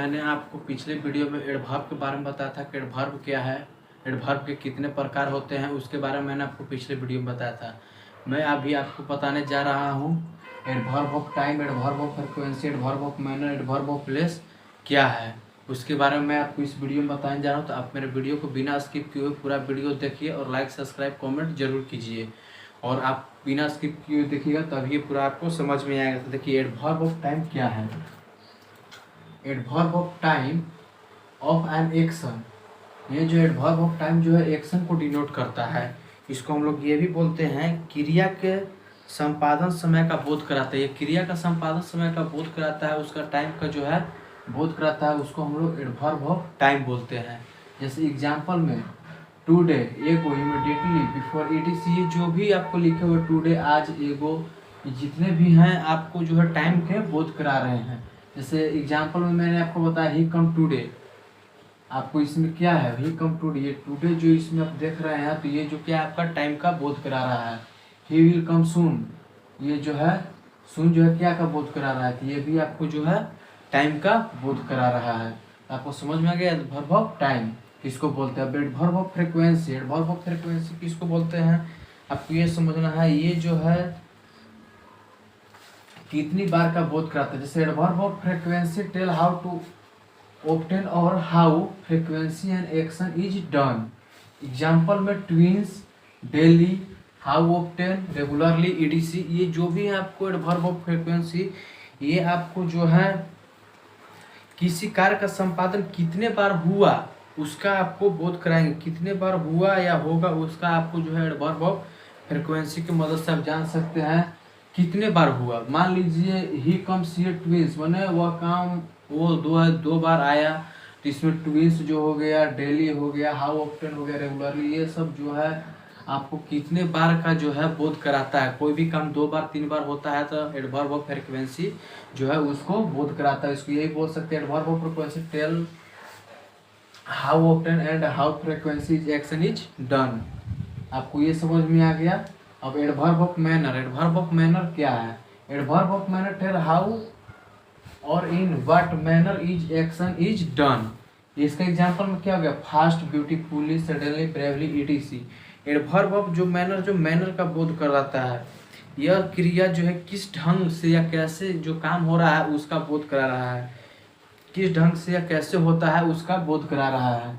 मैंने आपको पिछले वीडियो में एडवर्ब के बारे में बताया था कि एडवर्ब क्या है, एडवर्ब के कितने प्रकार होते हैं, उसके बारे में मैंने आपको पिछले वीडियो में बताया था। मैं अभी आपको बताने जा रहा हूँ adverb of time, adverb of frequency, adverb of manner, adverb of place क्या है, उसके बारे में मैं आपको इस वीडियो में बताने जा रहा हूँ। तो आप मेरे वीडियो को बिना स्किप किए हुए पूरा वीडियो देखिए और लाइक सब्सक्राइब कमेंट जरूर कीजिए। और आप बिना स्किप किए हुए देखिएगा तभी पूरा आपको समझ में आएगा। तो देखिए एडवर्ब ऑफ टाइम क्या है। Adverb of time of an action, ये जो एडवर्ब ऑफ टाइम जो है एक्शन को डिनोट करता है। इसको हम लोग ये भी बोलते हैं क्रिया के संपादन समय का बोध कराता है। ये क्रिया का संपादन समय का बोध कराता है, उसका टाइम का जो है बोध कराता है, उसको हम लोग एडवर्ब ऑफ टाइम बोलते हैं। जैसे एग्जाम्पल में टुडे, एगो, इमीडिएटली, बिफोर, ईटीसी, जो भी आपको लिखे हुए टुडे, आज, एगो, जितने भी हैं आपको जो है टाइम के बोध करा रहे हैं। जैसे एग्जाम्पल में मैंने आपको बताया ही कम टुडे, आपको इसमें क्या है ही कम टुडे, ये टुडे जो इसमें आप देख रहे हैं तो ये जो क्या आपका टाइम का बोध करा रहा है। ही विल कम सून, ये जो है सून जो है क्या का बोध करा रहा है, तो ये भी आपको जो है टाइम का बोध करा रहा है। आपको समझ में आ गया एडवर्ब ऑफ टाइम किसको बोलते हैं। अब adverb of frequency, adverb of frequency किसको बोलते हैं आपको ये समझना है। ये जो है कितनी बार का बोध कराता है। जैसे adverb of frequency tell how to obtain और how frequency and action is done. Example में twins, daily, how obtain, regularly, etc, ये जो भी है आपको एडवर्ब ऑफ फ्रीक्वेंसी, ये आपको जो है किसी कार्य का संपादन कितने बार हुआ उसका आपको बोध कराएंगे। कितने बार हुआ या होगा उसका आपको जो है एडवर्ब ऑफ फ्रीक्वेंसी की मदद से आप जान सकते हैं कितने बार हुआ। मान लीजिए ही कम्स हियर ट्विंस, माने वह काम वो दो बार आया, तो इसमें ट्विंस जो हो गया, डेली हो गया, हाउ ऑफ्टन हो गया, रेगुलरली, ये सब जो है आपको कितने बार का जो है बोध कराता है। कोई भी काम 2 बार 3 बार होता है तो एडवर्ब ऑफ फ्रीक्वेंसी जो है उसको बोध कराता है। इसको यही बोल सकते हैं adverb of frequency tell how often and how frequency action is done. आपको ये समझ में आ गया। अब adverb of manner, adverb of manner क्या है। Adverb of manner tell how और in what manner is action is done. इसका एग्जांपल में क्या हो गया, fast, beautifully, suddenly, bravely, etc. Adverb of जो मैनर का बोध कराता है, यह क्रिया जो है किस ढंग से या कैसे जो काम हो रहा है उसका बोध करा रहा है। किस ढंग से या कैसे होता है उसका बोध करा रहा है।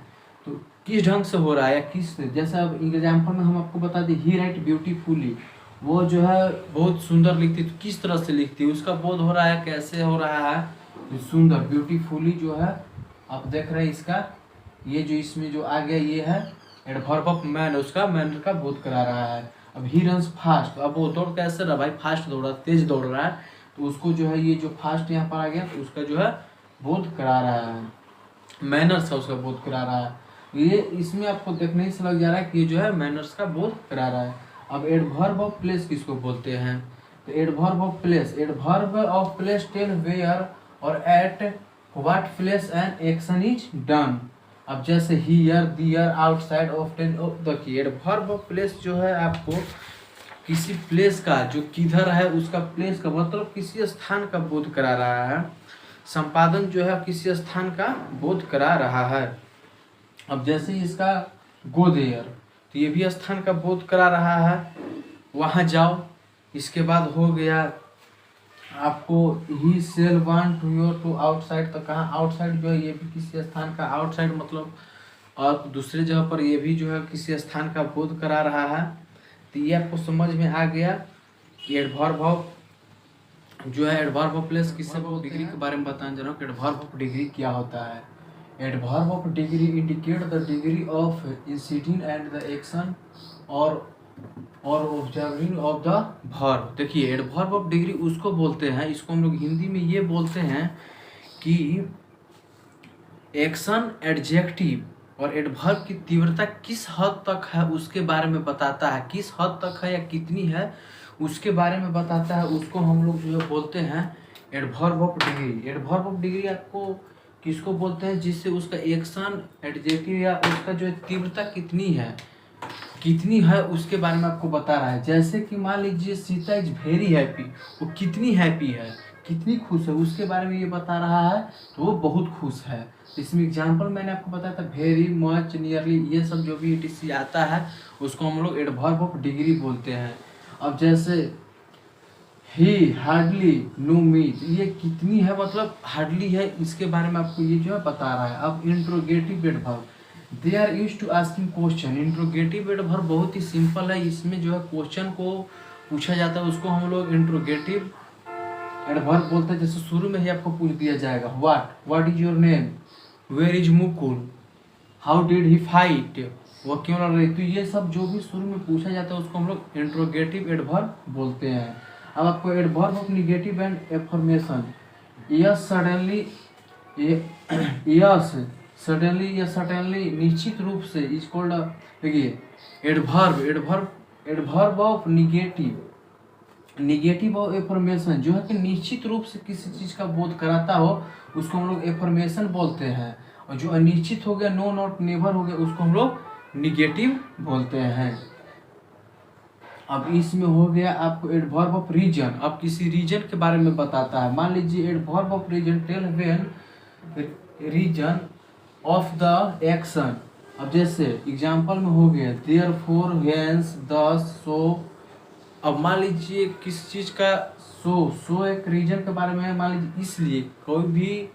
तो किस ढंग से हो रहा है या किस, जैसे अब एग्जाम्पल में हम आपको बता दें ही राइट ब्यूटीफुली, वो जो है बहुत सुंदर लिखती, तो किस तरह से लिखती है उसका बोध हो रहा है, कैसे हो रहा है, सुंदर। ब्यूटीफुली जो है आप देख रहे हैं इसका, ये जो इसमें जो आ गया ये है एडवर्ब ऑफ मैन, उसका मैनर का बोध करा रहा है। अब ही रन्स फास्ट, अब वो दौड़ कैसे रहा भाई, फास्ट दौड़ रहा, तेज दौड़ रहा है, तो उसको जो है ये जो फास्ट यहाँ पर आ गया तो उसका जो है बोध करा रहा है, मैनर्स का उसका बोध करा रहा है। ये इसमें आपको देखने से लग जा रहा है कि ये जो है मैनर्स का बोध करा रहा है। अब एडवर्ब ऑफ प्लेस किसको बोलते हैं, तो adverb of place, adverb of place tell where और at what place an action is done. अब जैसे हियर, दियर, आउटसाइड, ऑफ्टन, देखिए एडवर्ब ऑफ प्लेस जो है आपको किसी प्लेस का जो किधर है उसका प्लेस का मतलब किसी स्थान का बोध करा रहा है। संपादन जो है किसी स्थान का बोध करा रहा है। अब जैसे इसका गो देयर, तो ये भी स्थान का बोध करा रहा है, वहाँ जाओ। इसके बाद हो गया आपको ही sell want to your to outside, तो कहाँ आउटसाइड जो है ये भी किसी स्थान का, आउटसाइड मतलब और दूसरे जगह पर ये भी जो है किसी स्थान का बोध करा रहा है। तो ये आपको समझ में आ गया कि एडवर्ब ऑफ जो है एडवर्ब ऑफ प्लेस किससे बोलते हैं। डिग्री के बारे में बताना चाह रहा हूँ कि एडवर्ब ऑफ डिग्री क्या होता है। Adverb of degree indicate the degree of inciting and the action और ऑब्जर्विंग ऑफ द वर्ब। देखिए एडवर्ब ऑफ डिग्री उसको बोलते हैं, इसको हम लोग हिंदी में ये बोलते हैं कि एक्शन, एडजेक्टिव और एडवर्ब की तीव्रता किस हद तक है उसके बारे में बताता है, किस हद तक है या कितनी है उसके बारे में बताता है, उसको हम लोग जो है बोलते हैं adverb of degree. Adverb of degree आपको किसको बोलते हैं, जिससे उसका एक्शन, एडजेक्टिव या उसका जो तीव्रता कितनी है उसके बारे में आपको बता रहा है। जैसे कि मान लीजिए सीता इज वेरी हैप्पी, वो कितनी हैप्पी है, कितनी खुश है उसके बारे में ये बता रहा है, तो वो बहुत खुश है। इसमें एग्जाम्पल मैंने आपको बताया था वेरी मच, नियरली, ये सब जो भी etc आता है उसको हम लोग एडवर्ब ऑफ डिग्री बोलते हैं। अब जैसे ही हार्डली नो मी, ये कितनी है मतलब हार्डली है, इसके बारे में आपको ये जो है बता रहा है। अब interrogative adverb, they are use to asking question. Interrogative adverb बहुत ही सिंपल है, इसमें जो है क्वेश्चन को पूछा जाता है, उसको हम लोग इंट्रोगेटिव एडवर्ब बोलते हैं। जैसे शुरू में ही आपको पूछ दिया जाएगा what is your name, where is Mukul, how did he fight, वो क्यों लड़ रही, तो ये सब जो भी शुरू में पूछा जाता है उसको हम लोग इंट्रोगेटिव एडवर्ब बोलते हैं। अब आपको adverb of negative and affirmation, yes suddenly, yes suddenly या सडनली, निश्चित रूप से, इज कॉल्ड, देखिए एडवर्ब ऑफ निगेटिव और एफर्मेशन जो है कि निश्चित रूप से किसी चीज का बोध कराता हो उसको हम लोग एफर्मेशन बोलते हैं, और जो अनिश्चित हो गया, नो नॉट नेवर हो गया, उसको हम लोग निगेटिव बोलते हैं। अब इसमें हो गया आपको एडवर्ब ऑफ रीजन। अब किसी रीजन के बारे में बताता है, मान लीजिए adverb of reason tell when reason of the action. अब जैसे एग्जांपल में हो गया देयरफॉर, हेंस, दस, सो। अब मान लीजिए किस चीज का सो एक रीजन के बारे में है, मान लीजिए इसलिए, कोई भी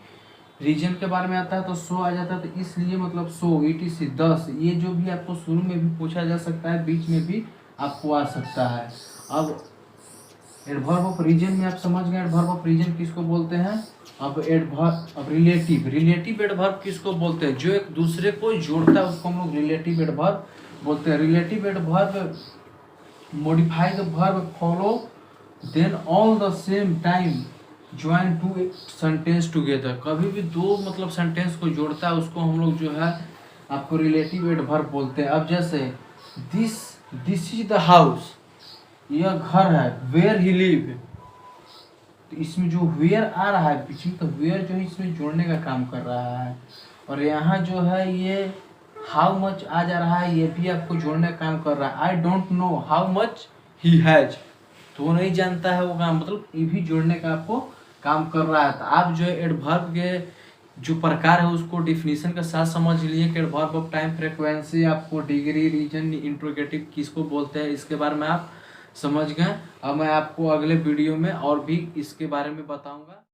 रीजन के बारे में आता है तो सो आ जाता है, तो इसलिए मतलब सो, etc, दस, ये जो भी आपको शुरू में भी पूछा जा सकता है, बीच में भी आपको आ सकता है। अब एडवर्ब ऑफ रीजन में आप समझ गए एडवर्ब ऑफ रीजन किसको बोलते हैं। अब रिलेटिव एडवर्ब किसको बोलते हैं, जो एक दूसरे को जोड़ता है उसको हम लोग रिलेटिव एडवर्ब बोलते हैं। Relative adverb modify the verb follow then all the same time join two sentence together। कभी भी दो मतलब सेंटेंस को जोड़ता है उसको हम लोग जो है आपको रिलेटिव एडवर्ब बोलते हैं। अब जैसे दिस इज द हाउस, यह घर है, वेयर ही लिव, तो इसमें जो वेयर आ रहा है बीच में, तो वेयर जो है इसमें जोड़ने का काम कर रहा है, और यहाँ जो है ये हाउ मच आ जा रहा है, ये भी आपको जोड़ने का काम कर रहा है। I don't know how much he has, तो वो नहीं जानता है वो काम, मतलब ये भी जोड़ने का आपको काम कर रहा है। तो आप जो है एडवर्ब के जो प्रकार है उसको डिफिनीशन के साथ समझ लिए कि एडवर्ब ऑफ टाइम, फ्रीक्वेंसी, आपको डिग्री, रीजन, इंट्रोगेटिव किसको बोलते हैं, इसके बारे में आप समझ गए। अब मैं आपको अगले वीडियो में और भी इसके बारे में बताऊंगा।